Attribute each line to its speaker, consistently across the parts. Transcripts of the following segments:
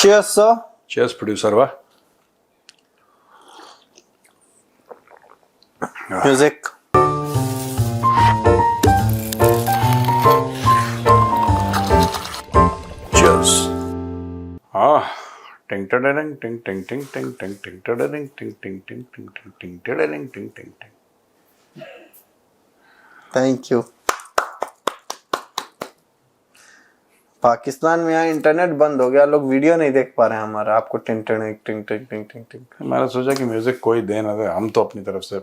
Speaker 1: Cheers, sir.
Speaker 2: Cheers, producer. वाह.
Speaker 1: Music.
Speaker 2: Cheers. हाँ. Ting ting ting ting ting ting ting ting ting ting ting ting ting ting ting ting ting ting ting.
Speaker 1: Thank you. Pakistan में यहाँ internet बंद हो गया, लोग video नहीं देख पा रहे हैं हमारा. आपको टिंग टिंग टिंग टिंग टिंग टिंग टिंग.
Speaker 2: मैंने सोचा कि म्यूजिक कोई दे ना दे, हम तो अपनी तरफ से.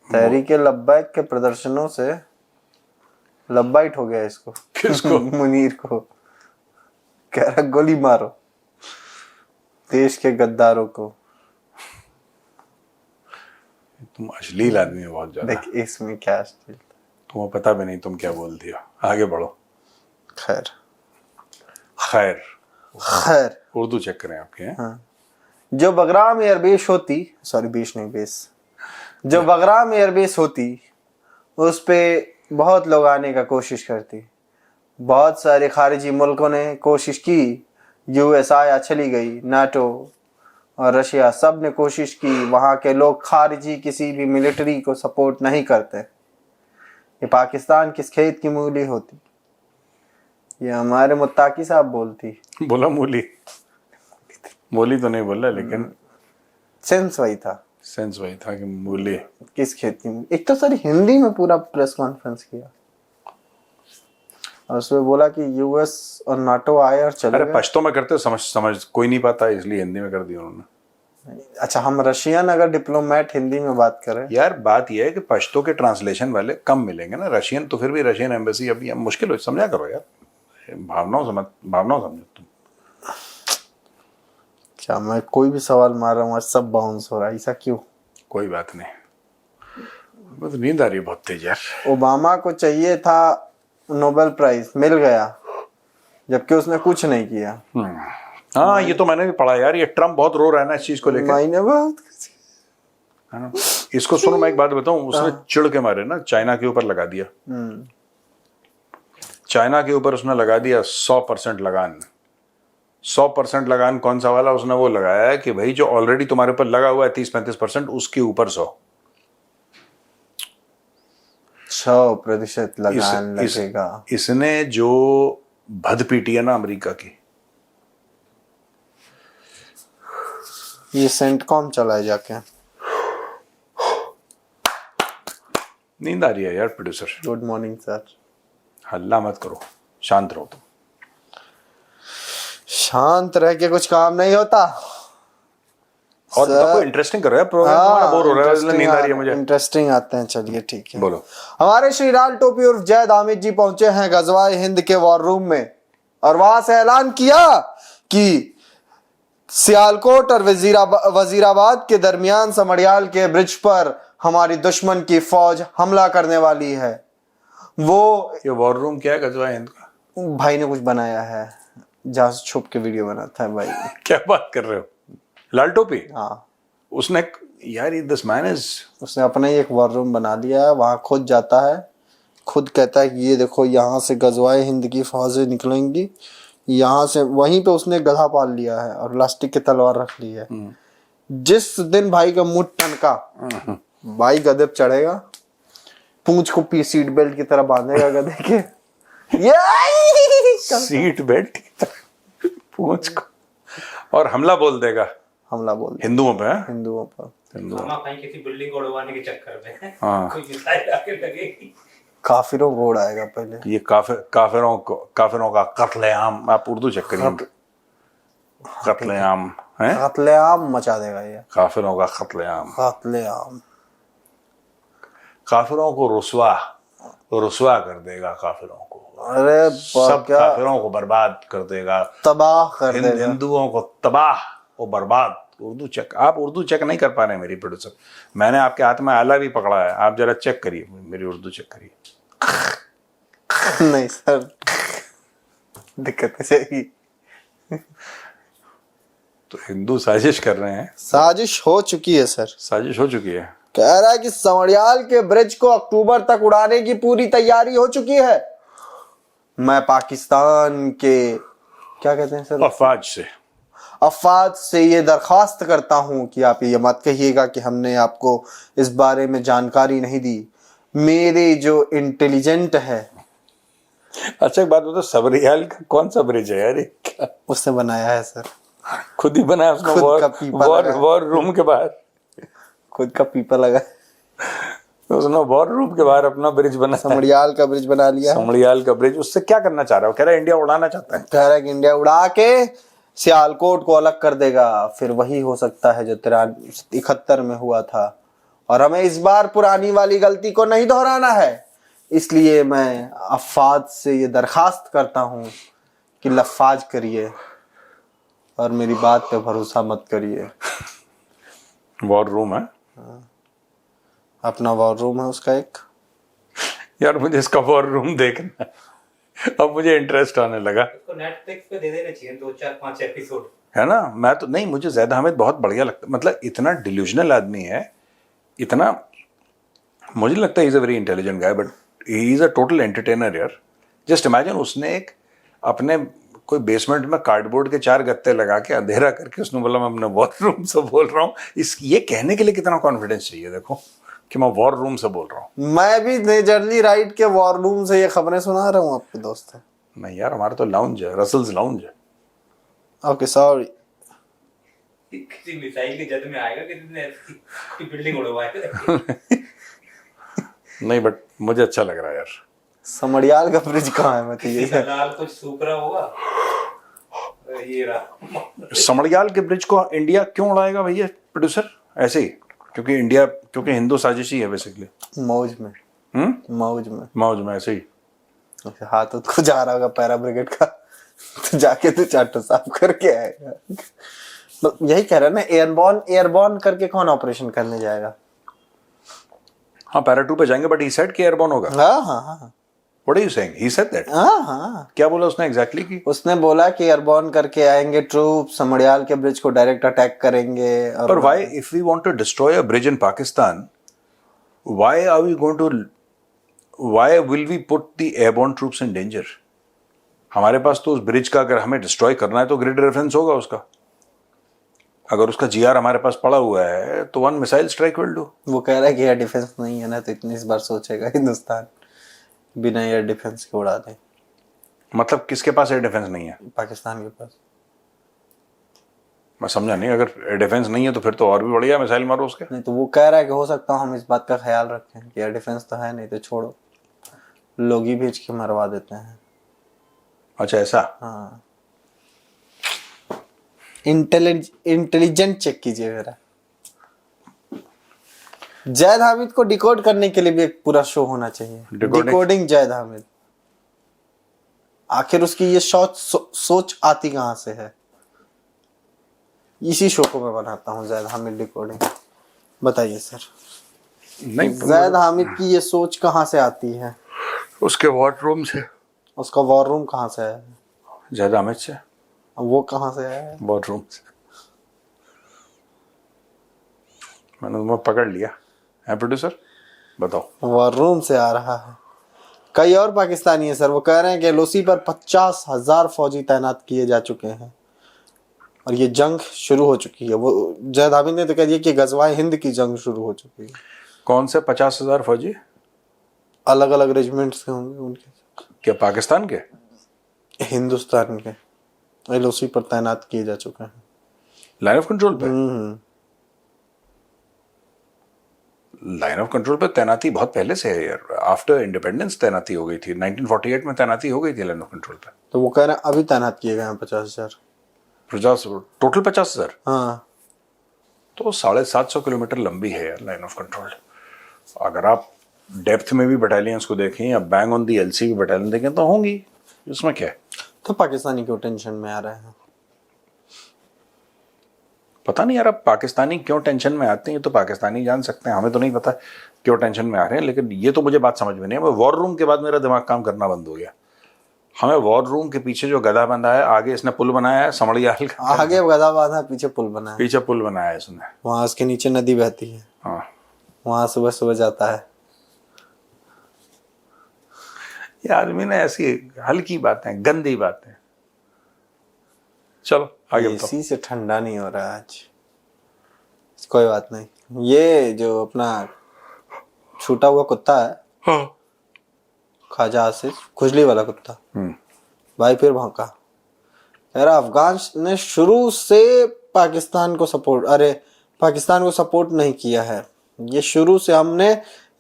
Speaker 1: तहरीके लब्बाइक के प्रदर्शनों से लब्बाइट हो गया इसको.
Speaker 2: किसको?
Speaker 1: मुनीर को. कह रहा गोली मारो देश के गद्दारों को.
Speaker 2: तुम अश्लील आदमी हो बहुत ज्यादा.
Speaker 1: देख इसमें क्या अश्लील.
Speaker 2: तुम्हें पता भी नहीं तुम क्या बोलती हो. आगे बढ़ो.
Speaker 1: खैर
Speaker 2: खैर
Speaker 1: खैर
Speaker 2: उर्दू चेक करें आपके हैं?
Speaker 1: हाँ. जो बगराम एयरबेस होती, सॉरी बेस नहीं बेस, जो बगराम एयरबेस होती उस पे बहुत लोग आने का कोशिश करती. बहुत सारे खारिजी मुल्कों ने कोशिश की. यूएस आया, चली गई. नाटो और रशिया सब ने कोशिश की. वहाँ के लोग खारिजी किसी भी मिलिट्री को सपोर्ट नहीं करते. ये पाकिस्तान किस खेत की मूली होती. ये हमारे मुत्ताकी साहब बोलती.
Speaker 2: बोला मूली. मूली तो नहीं बोला, लेकिन
Speaker 1: सेंस वही था.
Speaker 2: सेंस वही था कि मूली
Speaker 1: किस खेत की मूली. एक तो सर हिंदी में पूरा प्रेस कॉन्फ्रेंस किया और उसमें बोला कि यूएस और नाटो आए और चले
Speaker 2: अरे
Speaker 1: गए.
Speaker 2: पश्तो में करते समझ कोई नहीं पाता, इसलिए हिंदी में कर दिया उन्होंने.
Speaker 1: अच्छा, हम रशियन अगर डिप्लोमेट हिंदी में बात करें.
Speaker 2: यार बात यह है कि पश्तो के ट्रांसलेशन वाले कम मिलेंगे ना. रशियन तो फिर भी रशियन एम्बेसी अभी मुश्किल हो. समझा करो यार, भावनाओं समझो तुम.
Speaker 1: क्या मैं कोई भी सवाल मार रहा हूँ, आज सब बाउंस हो रहा है. ऐसा क्यों?
Speaker 2: कोई बात नहीं. बस नींद आ रही है बहुत तेज यार.
Speaker 1: ओबामा को चाहिए था नोबेल प्राइज, मिल गया, जबकि उसने कुछ नहीं किया.
Speaker 2: हाँ, ये तो मैंने भी पढ़ा यार. ये ट्रम्प बहुत रो रहा है ना इस चीज को लेकर.
Speaker 1: मैंने बहुत
Speaker 2: है ना. इसको सुनो, मैं एक बात बताऊं. उसने चिढ़ के मारे ना चाइना के ऊपर लगा दिया. चाइना के ऊपर उसने लगा दिया 100% लगान. 100% लगान कौन सा वाला उसने वो लगाया है कि भाई जो ऑलरेडी तुम्हारे ऊपर लगा हुआ है 30-35% उसके ऊपर
Speaker 1: 100% लगान लगेगा.
Speaker 2: इसने जो भद पीटी है ना अमेरिका की.
Speaker 1: ये सेंटकॉम चलाए जाके.
Speaker 2: नींद आ रही है यार प्रोड्यूसर.
Speaker 1: Good morning sir.
Speaker 2: हल्ला मत करो, शांत रहो तुम.
Speaker 1: शांत रह के कुछ काम नहीं होता.
Speaker 2: और तो इंटरेस्टिंग कर रहा है प्रोग्राम. तुम्हारा बोर हो रहा है इसलिए नींद आ रही है मुझे.
Speaker 1: इंटरेस्टिंग आते हैं. चलिए ठीक है,
Speaker 2: बोलो.
Speaker 1: हमारे श्री लाल टोपी उर्फ जैद हामिद जी पहुंचे हैं गजवाए हिंद के वॉर रूम में और वहां से ऐलान किया कि सियालकोट और वजीराबाद के दरमियान समड़ियाल के ब्रिज पर हमारी दुश्मन की फौज हमला करने वाली है. वो
Speaker 2: ये वॉर रूम क्या है गजवा हिंद का?
Speaker 1: भाई ने कुछ बनाया है, जहां से छुप के वीडियो बनाता है भाई.
Speaker 2: क्या बात कर रहे हो? लाल टोपी?
Speaker 1: हाँ,
Speaker 2: उसने यार दिस मैन इज,
Speaker 1: उसने अपना ही एक वॉर रूम बना लिया है. वहां खुद जाता है, खुद कहता है कि ये देखो यहाँ से गजवाए हिंद की फौजें निकलेंगी. यहाँ से वहीं पे उसने गधा पाल लिया है और प्लास्टिक की तलवार रख ली है. जिस दिन भाई का मुंह टनका, भाई गधे पे चढ़ेगा, पूंछ को सीट बेल्ट की तरह बांधेगा गधे के.
Speaker 2: सीट बेल्ट की तरह पूंछ को, और हमला बोल देगा.
Speaker 1: हमला बोल
Speaker 2: हिंदुओं पे?
Speaker 1: हिंदुओं पर.
Speaker 3: कहीं किसी बिल्डिंग को उड़वाने के चक्कर में
Speaker 2: हाँ.
Speaker 3: कोई मिसाइल आके लगेगी.
Speaker 1: काफिरों को उड़ाएगा पहले.
Speaker 2: ये काफिरों का कत्लेआम. आप उर्दू चेक करिए. कत्लेआम है.
Speaker 1: कत्लेआम मचा देगा ये.
Speaker 2: काफिरों का कत्लेआम.
Speaker 1: कत्लेआम.
Speaker 2: काफिरों को रुसवा कर देगा. काफिरों को,
Speaker 1: अरे
Speaker 2: सब काफिरों को बर्बाद कर देगा.
Speaker 1: तबाह कर देगा.
Speaker 2: हिंदुओं को तबाह और बर्बाद. उर्दू चेक. आप उर्दू चेक नहीं कर पा रहे मेरी प्रोड्यूसर. मैंने आपके हाथ में आला भी पकड़ा है, आप जरा चेक करिए, मेरी उर्दू चेक करिए.
Speaker 1: नहीं सर, दिक्कत जाएगी.
Speaker 2: तो हिंदू साजिश कर रहे हैं.
Speaker 1: साजिश हो चुकी है सर.
Speaker 2: साजिश हो चुकी है.
Speaker 1: कह रहा है कि समड़ियाल के ब्रिज को अक्टूबर तक उड़ाने की पूरी तैयारी हो चुकी है. मैं पाकिस्तान के क्या कहते हैं सर,
Speaker 2: अफवाज से
Speaker 1: अफवाद से ये दरख्वास्त करता हूँ कि आप ये मत कहिएगा कि हमने आपको इस बारे में जानकारी नहीं दी। मेरे जो इंटेलिजेंट है
Speaker 2: अच्छा एक बात बताओ, सबरियाल का कौन सा ब्रिज है यार ये? क्या
Speaker 1: उसने बनाया है सर,
Speaker 2: खुद ही बनाया उसने?
Speaker 1: खुद
Speaker 2: वॉर
Speaker 1: का पीपा
Speaker 2: वॉर
Speaker 1: लगा।
Speaker 2: वॉर रूम के बाहर,
Speaker 1: खुद का पीपा लगा,
Speaker 2: उसने वॉर रूम के बाहर अपना ब्रिज बनाया,
Speaker 1: समड़ियाल का ब्रिज बना लिया है।
Speaker 2: समड़ियाल का ब्रिज। उससे क्या करना चाह रहा है? वो कह रहा है इंडिया उड़ाना चाहता है।
Speaker 1: कह रहा है कि इंडिया उड़ा के सियालकोट को अलग कर देगा, फिर वही हो सकता है जो 71 में हुआ था। और हमें इस बार पुरानी वाली गलती को नहीं दोहराना है, इसलिए मैं अफवाद से ये दरखास्त करता हूँ कि लफाज करिए और मेरी बात पे भरोसा मत करिए।
Speaker 2: वॉर रूम है
Speaker 1: अपना वॉर रूम है उसका एक।
Speaker 2: यार, मुझे इसका वॉर रूम देखना है। अब मुझे इंटरेस्ट आने लगा,
Speaker 3: इसको नेटफ्लिक्स पे दे देना चाहिए 2-4-5 एपिसोड।
Speaker 2: है ना? मैं तो नहीं, मुझे ज़ैद हामिद बहुत बढ़िया लगता, मतलब इतना डिल्यूजनल आदमी है, इतना, मुझे लगता है is a very intelligent guy, but he is a total entertainer यार। जस्ट इमेजिन, उसने एक अपने कोई बेसमेंट में कार्डबोर्ड के 4 गत्ते लगा के अंधेरा करके उसने बोला मैं अपने वॉर रूम से बोल रहा हूँ। इस ये कहने के लिए कितना कॉन्फिडेंस चाहिए देखो कि मैं वॉर रूम से बोल रहा हूँ।
Speaker 1: मैं भी नेजरली राइट के वॉर रूम से ये खबरें सुना रहा हूँ आपके दोस्त।
Speaker 2: नहीं यार, हमारा तो लाउंज है, रसल्स लाउंज है।
Speaker 1: Okay sorry.
Speaker 3: किसी मिसाइल की जद में आएगा, किसी ने ऐसी बिल्डिंग उड़वाएगा।
Speaker 2: नहीं, बट मुझे अच्छा लग रहा है यार।
Speaker 1: समड़ियाल का ब्रिज कहाँ है? मतलब ये
Speaker 3: लाल कुछ सूख रहा होगा, ये रहा।
Speaker 2: समड़ियाल के ब्रिज को इंडिया क्यों उड़ाएगा भैया प्रोड्यूसर? ऐसे ही क्योंकि हिंदू साजिशी है बेसिकली।
Speaker 1: मौज में, मौज में,
Speaker 2: मौज में ऐसे ही।
Speaker 1: हाथ को जा रहा होगा पैरा ब्रिगेड का, तो जाके तो चाटो साफ करके आएगा। तो यही कह रहा है ना, एयरबॉर्न करके कौन ऑपरेशन करने जाएगा?
Speaker 2: हाँ, पैरा 2 पे जाएंगे, बट ही सेड कि एयरबॉर्न होगा।
Speaker 1: हाँ हाँ हाँ
Speaker 2: what are you saying? He said that?
Speaker 1: हाँ हाँ।
Speaker 2: क्या बोला उसने एग्जैक्टली की?
Speaker 1: उसने बोला कि एयरबॉर्न करके आएंगे ट्रूप, समड़ियाल के ब्रिज को डायरेक्ट अटैक करेंगे। और
Speaker 2: पर why, if we want to destroy a bridge in Pakistan, why are we going to, why will we put the airborne troops in danger? हमारे पास तो उस ब्रिज का, अगर हमें डिस्ट्रॉय करना है तो ग्रिड रेफरेंस होगा उसका। अगर उसका जीआर हमारे पास पड़ा हुआ है तो 1 मिसाइल स्ट्राइक विल डू।
Speaker 1: वो कह रहा है कि एयर डिफेंस नहीं है ना, तो इतनी इस बार सोचेगा हिंदुस्तान बिना एयर डिफेंस के उड़ा दे।
Speaker 2: मतलब किसके पास एयर डिफेंस नहीं है?
Speaker 1: पाकिस्तान के पास।
Speaker 2: मैं समझा नहीं। अगर एयर डिफेंस नहीं है तो फिर तो और भी बढ़िया, मिसाइल मारो उसके।
Speaker 1: नहीं तो वो कह रहा है कि हो सकता है हम इस बात का ख्याल रखें कि एयर डिफेंस तो है नहीं, तो छोड़ो, लोग ही भेज के मरवा देते हैं।
Speaker 2: अच्छा ऐसा?
Speaker 1: हाँ, इंटेलिजेंट चेक कीजिए मेरा। जैद हामिद को डिकोड करने के लिए भी एक पूरा शो होना चाहिए। डिकोडिंग जैद हामिद। आखिर उसकी ये सोच आती कहां से है? इसी शो को मैं बनाता हूँ, जैद हामिद डिकोडिंग। बताइए सर,
Speaker 2: नहीं,
Speaker 1: जैद हामिद की ये सोच कहां से आती है?
Speaker 2: उसके वॉर रूम से।
Speaker 1: उसका वॉर रूम कहां से है?
Speaker 2: जैद हामिद से।
Speaker 1: वो कहां से है?
Speaker 2: वॉर रूम से। मैंने तुम्हें पकड़ लिया है प्रोड्यूसर, बताओ।
Speaker 1: वॉर रूम से आ रहा है। कई और पाकिस्तानी है सर, वो कह रहे हैं कि एलओसी पर 50,000 फौजी तैनात किए जा चुके हैं और ये जंग शुरू हो चुकी है। वो जैद हामिद ने तो कह दिया कि गजवाए हिंद की जंग शुरू हो चुकी है।
Speaker 2: कौन से 50,000 फौजी?
Speaker 1: अलग अलग रेजिमेंट्स के होंगे उनके।
Speaker 2: क्या पाकिस्तान के?
Speaker 1: हिंदुस्तान के एलओसी पर तैनात किए जा चुके हैं
Speaker 2: लाइन ऑफ कंट्रोल पे। लाइन ऑफ कंट्रोल पे तैनाती बहुत पहले से है यार। आफ्टर इंडिपेंडेंस तैनाती हो गई थी, 1948 में तैनाती हो गई थी लाइन ऑफ कंट्रोल पे।
Speaker 1: तो वो कह रहे हैं अभी तैनात किए गए हैं 50,000।
Speaker 2: 50 टोटल 50,000?
Speaker 1: हाँ,
Speaker 2: तो 750 किलोमीटर लंबी है यार लाइन ऑफ कंट्रोल। अगर आप डेप्थ में भी बटालियंस को देखें या बैंग ऑन दी एलसी भी बटालियन देखें तो होंगी, इसमें क्या है?
Speaker 1: तो पाकिस्तानी क्यों टेंशन में आ रहे हैं?
Speaker 2: पता नहीं यार, अब पाकिस्तानी क्यों टेंशन में आते हैं ये तो पाकिस्तानी जान सकते हैं, हमें तो नहीं पता क्यों टेंशन में आ रहे हैं। लेकिन ये तो मुझे बात समझ में नहीं है। वॉर रूम के बाद मेरा दिमाग काम करना बंद हो गया। हमें वॉर रूम के पीछे जो गधा बंधा है, आगे इसने पुल बनाया है समड़ियाल का,
Speaker 1: आगे गधा बांधा, पीछे पुल बना है।
Speaker 2: पीछे पुल बनाया है इसने।
Speaker 1: वहां उसके नीचे नदी बहती है।
Speaker 2: हाँ,
Speaker 1: वहां सुबह सुबह जाता है।
Speaker 2: ये आदमी ने ऐसी हल्की बातें, गंदी बातें। चलो आगे बताओ।
Speaker 1: एसी से ठंडा नहीं हो रहा आज। कोई बात नहीं। ये जो अपना छूटा हुआ कुत्ता है,
Speaker 2: हाँ।
Speaker 1: ख्वाजा आसिफ, खुजली वाला कुत्ता,
Speaker 2: हम्म।
Speaker 1: भाई फिर भौंका। कह रहा अफगान ने शुरू से पाकिस्तान को सपोर्ट नहीं किया है। ये शुरू से हमने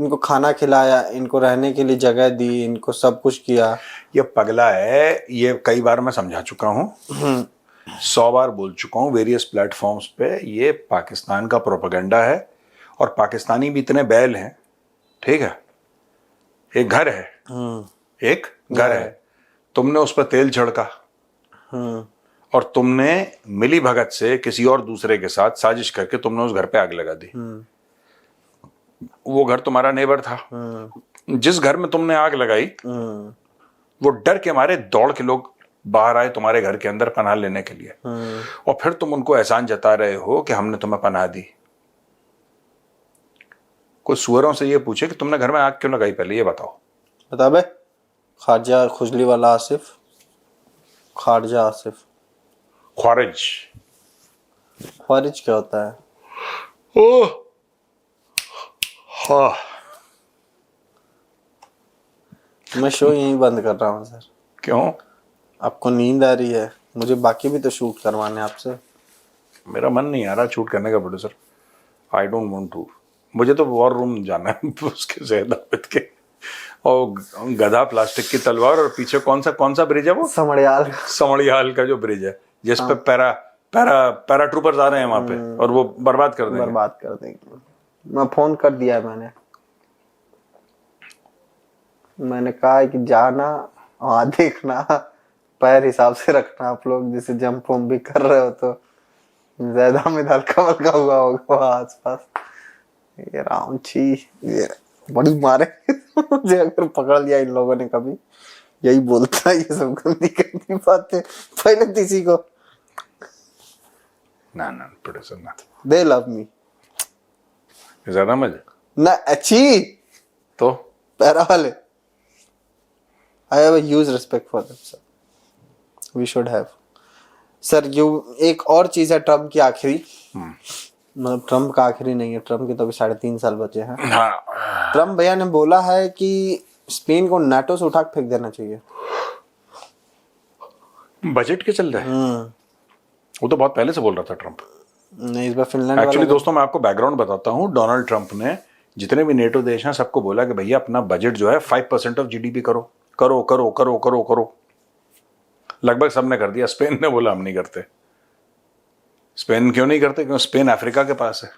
Speaker 1: इनको खाना खिलाया, इनको रहने के लिए जगह दी, इनको सब कुछ किया।
Speaker 2: ये पगला है, ये कई बार मैं समझा चुका हूँ, 100 बार बोल चुका हूँ वेरियस प्लेटफॉर्म्स पे। ये पाकिस्तान का प्रोपेगेंडा है और पाकिस्तानी भी इतने बैल हैं, ठीक है। एक घर है, एक घर है, तुमने उस पर तेल छिड़का और तुमने मिली भगत से किसी और दूसरे के साथ साजिश करके तुमने उस घर पे आग लगा दी। वो घर तुम्हारा नेबर था। जिस घर में तुमने आग लगाई वो डर के मारे दौड़ के लोग बाहर आए तुम्हारे घर के अंदर पनाह लेने के लिए, और फिर तुम उनको एहसान जता रहे हो कि हमने तुम्हें पनाह दी। कोई सुअरों से ये पूछे कि तुमने घर में आग क्यों लगाई, पहले ये बताओ।
Speaker 1: बता बे, ख्वाजा खुजली वाला आसिफ, ख्वाजा आसिफ।
Speaker 2: ख्वारिज।
Speaker 1: ख्वारिज क्या होता है?
Speaker 2: ओह हाँ।
Speaker 1: मैं शो यहीं बंद कर रहा हूँ सर।
Speaker 2: क्यों?
Speaker 1: आपको नींद आ रही है, मुझे बाकी भी तो शूट करवाने हैं आपसे।
Speaker 2: मेरा मन नहीं आ रहा शूट करने का producer. I don't want to. मुझे तो वॉर रूम जाना है उसके ज़ैद आबिद के, और गधा प्लास्टिक की तलवार, और पीछे कौन सा ब्रिज है वो? समड़ियाल का जो ब्रिज है जिस पे पैरा ट्रूपर्स आ रहे हैं वहां पे, और वो बर्बाद कर देंगे।
Speaker 1: मैं फोन कर दिया है, मैंने कहा है कि जाना वहां देखना, पैर हिसाब से रखना आप लोग, जैसे जंप वम्प भी कर रहे हो तो ज्यादा में हल्का हल्का हुआ होगा वहां आसपास। ये राम छी, ये बड़ी मारे मुझे अगर पकड़ लिया इन लोगों ने कभी, यही बोलता है ये सब गंदी गंदी बातें पहले किसी को।
Speaker 2: ना प्रोड्यूसर ना,
Speaker 1: दे लव मी
Speaker 2: ज्यादा मजे
Speaker 1: ना अच्छी
Speaker 2: तो
Speaker 1: पैरा वाले। I have a huge respect for them, sir. We should have. Sir एक और चीज है ट्रम्प की आखिरी, मतलब ट्रम्प का आखिरी नहीं है, ट्रम्प के तो अभी 3.5 साल बचे हैं।
Speaker 2: हाँ।
Speaker 1: ट्रम्प भैया ने बोला है कि स्पेन को नाटो से उठा के फेंक देना चाहिए।
Speaker 2: बजट के चल रहा है। वो तो बहुत पहले से बोल रहा था ट्रम्प।
Speaker 1: नहीं, इस बार फिनलैंड
Speaker 2: एक्चुअली दोस्तों मैं आपको बैकग्राउंड बताता हूँ। डोनाल्ड ट्रम्प ने जितने भी नेटो देश हैं सबको बोला कि भैया अपना बजट जो है 5% ऑफ जीडीपी करो करो करो करो करो करो। लगभग सबने कर दिया। स्पेन ने बोला हम नहीं करते। स्पेन क्यों नहीं करते? क्योंकि स्पेन अफ्रीका के पास है।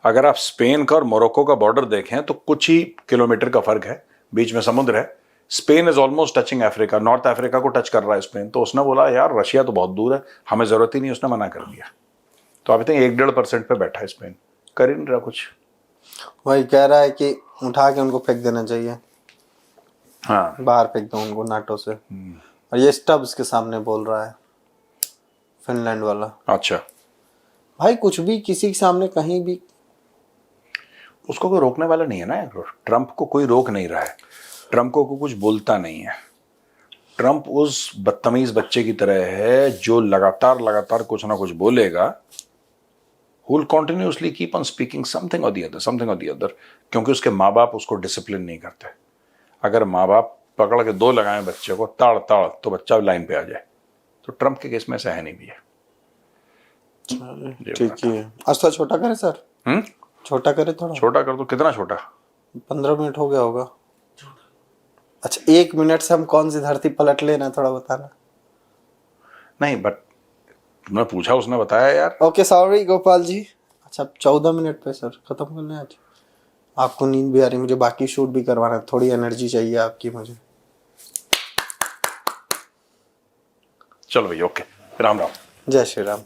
Speaker 2: अगर आप स्पेन का और मोरक्को का बॉर्डर देखें तो कुछ ही किलोमीटर का फर्क है, बीच में समुद्र है। Spain is almost touching Africa, north Africa को टच कर रहा है स्पेन। तो उसने बोला यार रशिया तो बहुत दूर है, हमें जरूरत ही नहीं, उसने मना कर दिया। तो अभी तक 1-1.5% पे बैठा है स्पेन, कर ही नहीं रहा कुछ।
Speaker 1: वही कह रहा है कि उठा के उनको फेंक देना चाहिए।
Speaker 2: हाँ,
Speaker 1: बाहर फेंक दो उनको नाटो से। और ये स्टब्स के सामने बोल रहा है फिनलैंड वाला।
Speaker 2: अच्छा
Speaker 1: भाई कुछ भी किसी के सामने कहीं भी,
Speaker 2: उसको कोई रोकने वाला नहीं है ना। ट्रम्प को कोई रोक नहीं रहा है। ट्रम्प को कुछ बोलता नहीं है। ट्रम्प उस बदतमीज बच्चे की तरह है जो लगातार कुछ ना कुछ बोलेगा। Who will continuously keep on speaking something or the other, क्योंकि उसके माँ बाप उसको डिसिप्लिन नहीं करते। अगर माँ बाप पकड़ के 2 लगाएं बच्चे को ताड़ तो बच्चा लाइन पे आ जाए। तो ट्रम्प के केस में ऐसा है नहीं भी है।
Speaker 1: ठीक है। आज थोड़ा छोटा करे सर। छोटा करे थोड़ा।
Speaker 2: छोटा कर दो। कितना छोटा?
Speaker 1: 15 मिनट हो गया होगा। अच्छा 1 मिनट से हम कौन सी धरती पलट लेना, थोड़ा बताना।
Speaker 2: नहीं बट तुमने पूछा, उसने बताया यार।
Speaker 1: Okay sorry Gopal ji. अच्छा 14 मिनट पे सर खत्म करना है आज। आपको नींद भी आ रही, मुझे बाकी शूट भी करवाना है, थोड़ी एनर्जी चाहिए आपकी मुझे।
Speaker 2: चलो भैया ओके, राम राम।
Speaker 1: जय श्री राम।